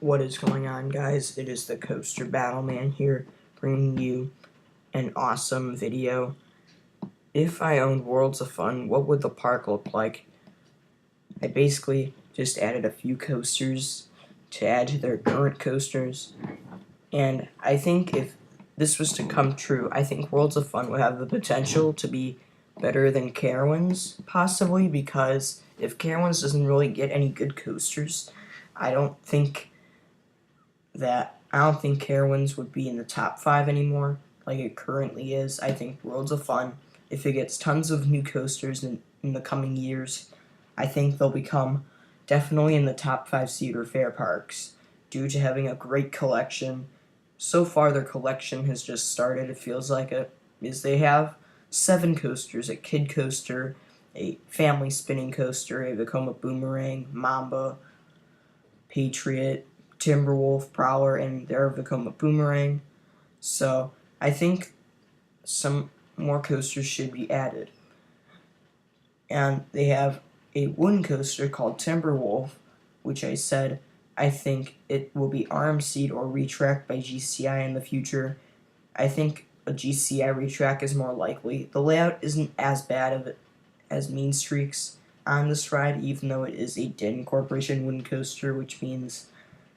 What is going on, guys? It is the Coaster Battle Man here, bringing you an awesome video. If I owned Worlds of Fun, what would the park look like? I basically just added a few coasters to add to their current coasters, and I think if this was to come true, I think Worlds of Fun would have the potential to be better than Carowinds, possibly, because if Carowinds doesn't really get any good coasters, I don't think Carowinds would be in the top 5 anymore, like it currently is. I think Worlds of Fun, if it gets tons of new coasters in the coming years, I think they'll become definitely in the top 5 Cedar Fair parks, due to having a great collection. So far, their collection has just started, it feels like it, is they have 7 coasters, a kid coaster, a family spinning coaster, a Vekoma Boomerang, Mamba, Patriot, Timberwolf, Prowler, and their Vekoma Boomerang. So I think some more coasters should be added. And they have a wooden coaster called Timberwolf, which I said I think it will be RMC'd or retracked by GCI in the future. I think a GCI retrack is more likely. The layout isn't as bad as Mean Streaks on this ride, even though it is a Denny Corporation wooden coaster, which means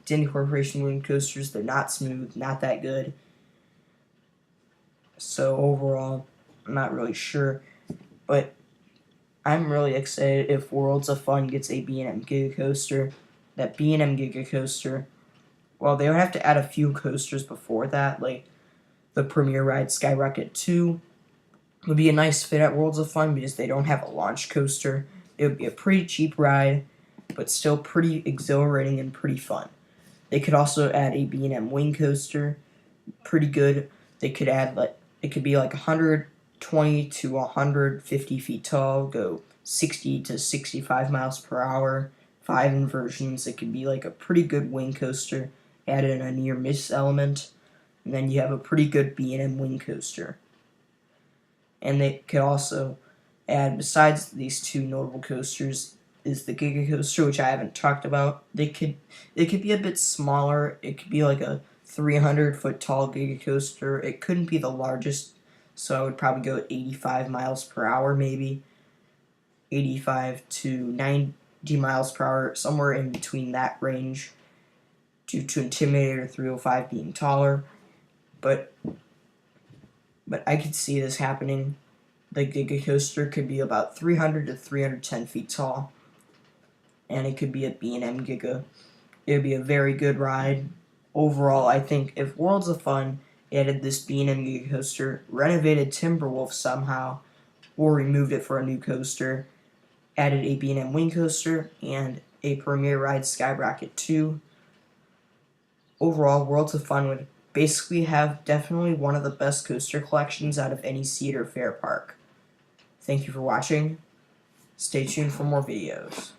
Denny Corporation wooden coasters, they're not smooth, not that good. So overall, I'm not really sure, but I'm really excited if Worlds of Fun gets a B&M Giga Coaster. That B&M Giga Coaster, well, they would have to add a few coasters before that, like the premier ride Skyrocket 2 would be a nice fit at Worlds of Fun because they don't have a launch coaster. It would be a pretty cheap ride, but still pretty exhilarating and pretty fun. They could also add a B&M Wing Coaster, pretty good. They could add, it could be like 120 to 150 feet tall, go 60 to 65 miles per hour, 5 inversions. It could be like a pretty good wing coaster, add in a near miss element, and then you have a pretty good B&M Wing Coaster. And they could also add, besides these 2 notable coasters, is the Giga Coaster, which I haven't talked about. It could be a bit smaller. It could be like a 300-foot tall Giga Coaster. It couldn't be the largest, so I would probably go 85 miles per hour, maybe 85 to 90 miles per hour, somewhere in between that range, due to Intimidator 305 being taller. But I could see this happening. The Giga Coaster could be about 300 to 310 feet tall, and it could be a B&M Giga. It would be a very good ride. Overall, I think if Worlds of Fun added this B&M Giga Coaster, renovated Timberwolf somehow, or removed it for a new coaster, added a B&M Wing Coaster, and a premier ride Skyrocket 2, overall, Worlds of Fun would basically have definitely one of the best coaster collections out of any Cedar Fair park. Thank you for watching. Stay tuned for more videos.